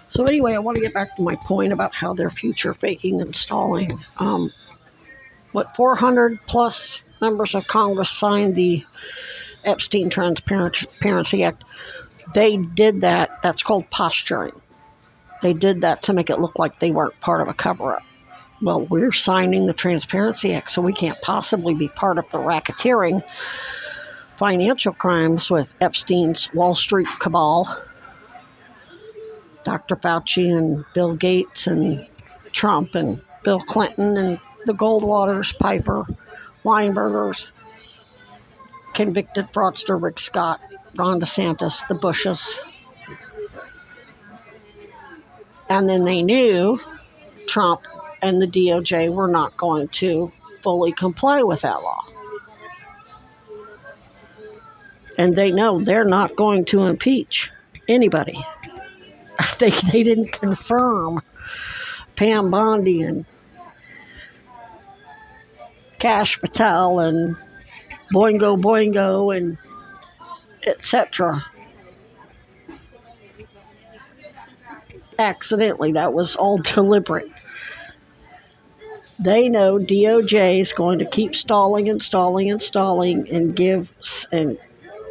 So anyway, I want to get back to my point about how they're future faking and stalling. 400 plus members of Congress signed the Epstein Transparency Act. They did that. That's called posturing. They did that to make it look like they weren't part of a cover-up. Well, we're signing the Transparency Act, so we can't possibly be part of the racketeering financial crimes with Epstein's Wall Street cabal, Dr. Fauci and Bill Gates and Trump and Bill Clinton and the Goldwaters, Piper, Weinbergers, convicted fraudster Rick Scott, Ron DeSantis, the Bushes. And then they knew Trump and the DOJ were not going to fully comply with that law. And they know they're not going to impeach anybody. They didn't confirm Pam Bondi and Kash Patel and Boingo Boingo and etc. Accidentally. That was all deliberate. They know DOJ is going to keep stalling and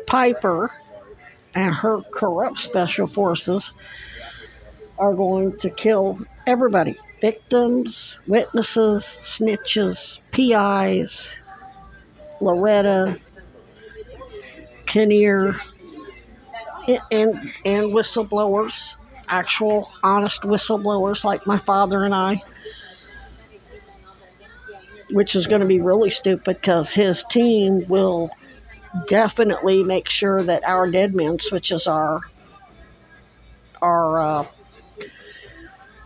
Piper and her corrupt special forces are going to kill everybody. Victims, witnesses, snitches, PIs, Loretta, Kinnear, and whistleblowers, actual honest whistleblowers like my father and I, which is going to be really stupid because his team will definitely make sure that our dead men switches are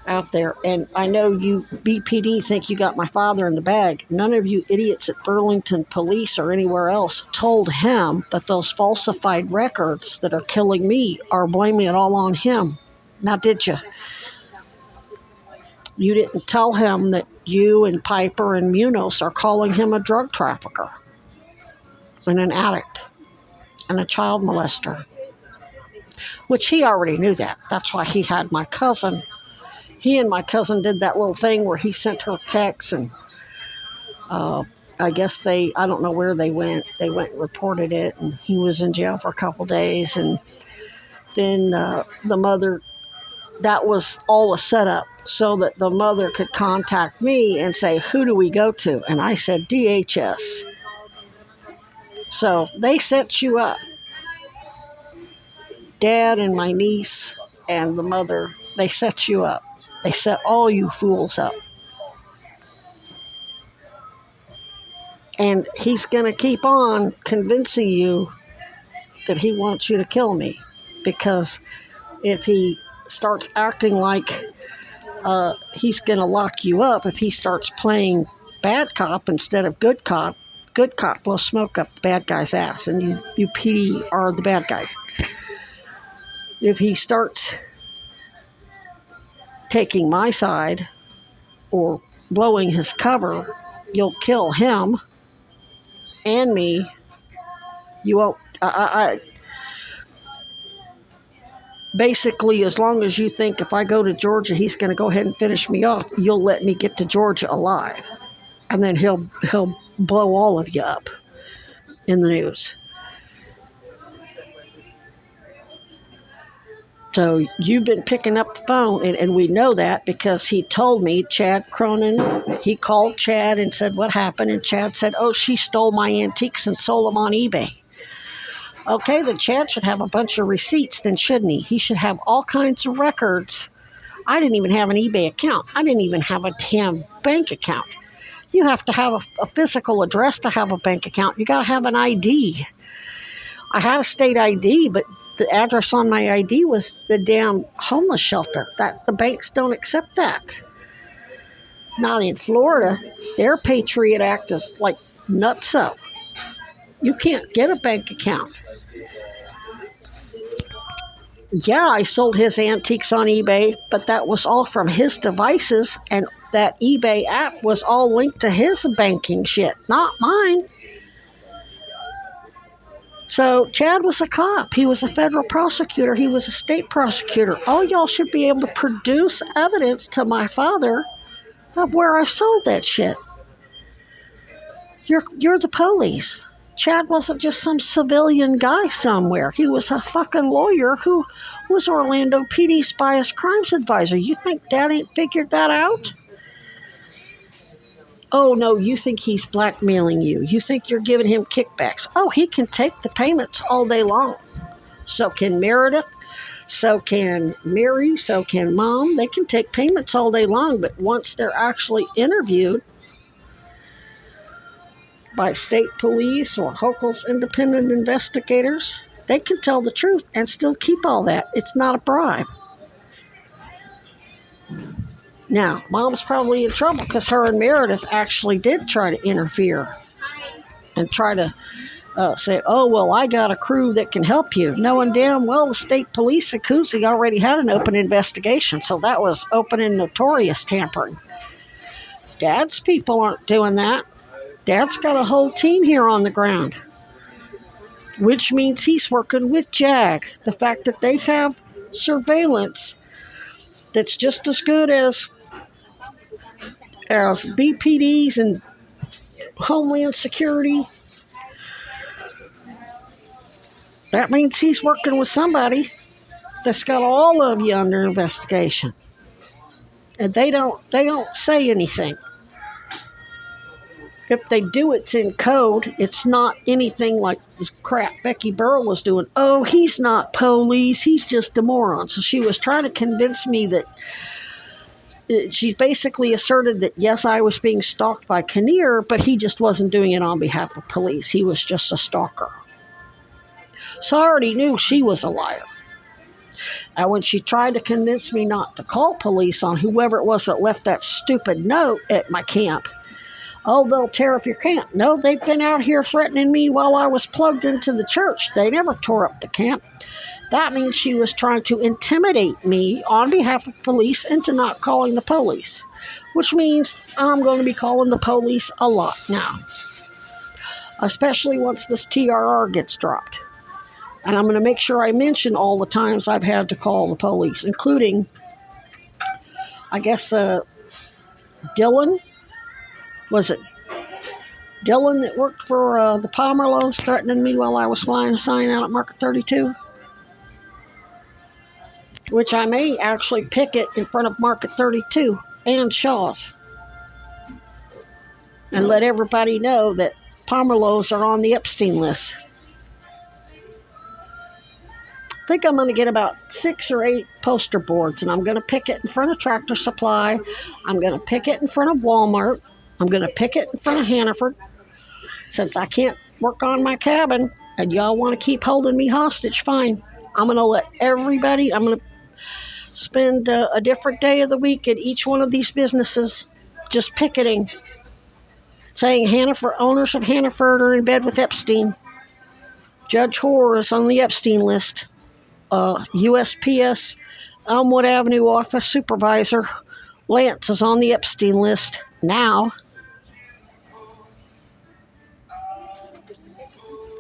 out there. And I know you BPD think you got my father in the bag. None of you idiots at Burlington Police or anywhere else told him that those falsified records that are killing me are blaming it all on him. Now, did you? You didn't tell him that you and Piper and Munoz are calling him a drug trafficker and an addict and a child molester, which he already knew that. That's why he had my cousin. He and my cousin did that little thing where he sent her texts, and I guess I don't know where they went. They went and reported it, and he was in jail for a couple days. And then the mother, that was all a setup so that the mother could contact me and say, who do we go to? And I said, DHS. So they set you up. Dad and my niece and the mother, they set you up. They set all you fools up. And he's going to keep on convincing you that he wants you to kill me. Because if he starts acting like he's going to lock you up, if he starts playing bad cop instead of good cop blows smoke up the bad guy's ass. And you PD are the bad guys. If he starts taking my side or blowing his cover, you'll kill him and me. You won't. Basically, as long as you think if I go to Georgia, he's going to go ahead and finish me off, you'll let me get to Georgia alive, and then he'll blow all of you up in the news. So you've been picking up the phone, and we know that because he told me, Chad Cronin, he called Chad and said, what happened? And Chad said, oh, she stole my antiques and sold them on eBay. Okay, then Chad should have a bunch of receipts then, shouldn't he? He should have all kinds of records. I didn't even have an eBay account. I didn't even have a damn bank account. You have to have a physical address to have a bank account. You got to have an ID. I had a state ID, but the address on my ID was the damn homeless shelter. That the banks don't accept that. Not in Florida. Their Patriot Act is like nutso. You can't get a bank account. Yeah, I sold his antiques on eBay, but that was all from his devices, and that eBay app was all linked to his banking shit, not mine. So Chad was a cop. He was a federal prosecutor. He was a state prosecutor. All y'all should be able to produce evidence to my father of where I sold that shit. You're the police. Chad wasn't just some civilian guy somewhere. He was a fucking lawyer who was Orlando PD's biased crimes advisor. You think Dad ain't figured that out? Oh, no, you think he's blackmailing you. You think you're giving him kickbacks. Oh, he can take the payments all day long. So can Meredith. So can Mary. So can Mom. They can take payments all day long, but once they're actually interviewed by state police or Hochul's independent investigators, they can tell the truth and still keep all that. It's not a bribe. Now, Mom's probably in trouble because her and Meredith actually did try to interfere and try to say, oh, well, I got a crew that can help you. Knowing damn well the state police in Coonsey already had an open investigation, so that was open and notorious tampering. Dad's people aren't doing that. Dad's got a whole team here on the ground, which means he's working with JAG. The fact that they have surveillance that's just as good as BPD's and Homeland Security, that means he's working with somebody that's got all of you under investigation. And they don't say anything. If they do, it's in code. It's not anything like this crap Becky Burrell was doing. Oh, he's not police. He's just a moron. So she was trying to convince me that she basically asserted that, yes, I was being stalked by Kinnear, but he just wasn't doing it on behalf of police. He was just a stalker. So I already knew she was a liar. And when she tried to convince me not to call police on whoever it was that left that stupid note at my camp, oh, they'll tear up your camp. No, they've been out here threatening me while I was plugged into the church. They never tore up the camp. That means she was trying to intimidate me on behalf of police into not calling the police, which means I'm going to be calling the police a lot now, especially once this TRR gets dropped. And I'm going to make sure I mention all the times I've had to call the police, including, I guess, Dylan. Was it Dylan that worked for the Pomerlows threatening me while I was flying a sign out at Market 32? Which I may actually picket in front of Market 32 and Shaw's. And let everybody know that Pomerlows are on the Epstein list. I think I'm going to get about 6 or 8 poster boards, and I'm going to picket in front of Tractor Supply. I'm going to picket in front of Walmart. I'm going to picket in front of Hannaford. Since I can't work on my cabin and y'all want to keep holding me hostage, fine. I'm going to let everybody, I'm going to spend a different day of the week at each one of these businesses just picketing, saying Hannaford, owners of Hannaford are in bed with Epstein. Judge Hoare is on the Epstein list. USPS Elmwood Avenue office supervisor Lance is on the Epstein list now.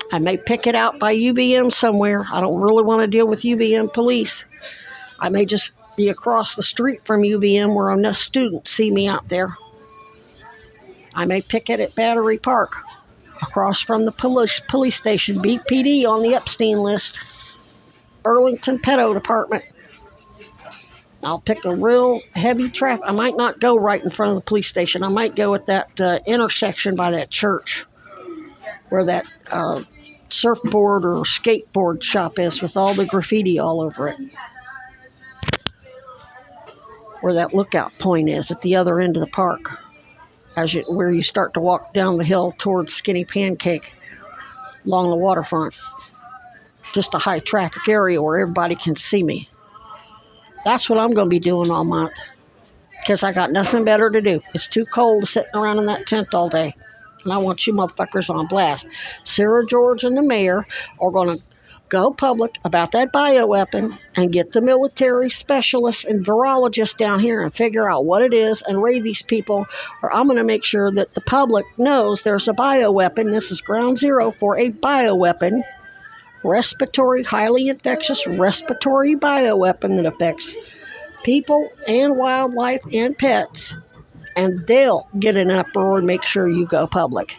I may pick it out by UVM somewhere. I don't really want to deal with UVM police. I may just be across the street from UVM where enough students see me out there. I may picket at Battery Park, across from the police station, BPD on the Epstein list, Burlington Pedo Department. I'll pick a real heavy traffic. I might not go right in front of the police station. I might go at that intersection by that church where that surfboard or skateboard shop is with all the graffiti all over it. Where that lookout point is at the other end of the park, where you start to walk down the hill towards Skinny Pancake along the waterfront. Just a high traffic area where everybody can see me. That's what I'm going to be doing all month, because I got nothing better to do. It's too cold sitting around in that tent all day, and I want you motherfuckers on blast. Sarah George and the mayor are going to go public about that bioweapon and get the military specialists and virologists down here and figure out what it is and raid these people, or I'm going to make sure that the public knows there's a bioweapon. This is ground zero for a bioweapon highly infectious respiratory bioweapon that affects people and wildlife and pets, and they'll get an uproar and make sure you go public.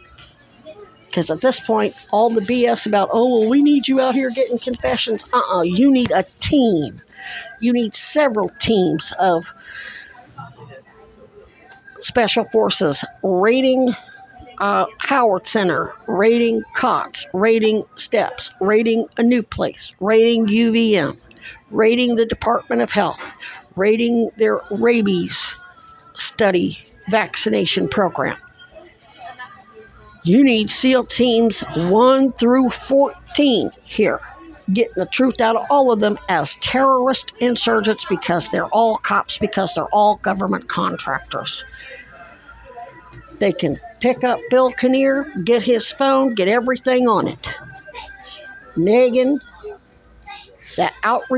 Because at this point, all the BS about, oh, well, we need you out here getting confessions. You need a team. You need several teams of special forces raiding Howard Center, raiding COTS, raiding STEPS, raiding a new place, raiding UVM, raiding the Department of Health, raiding their rabies study vaccination program. You need SEAL teams 1 through 14 here, getting the truth out of all of them as terrorist insurgents because they're all cops, because they're all government contractors. They can pick up Bill Kinnear, get his phone, get everything on it. Megan, that outreach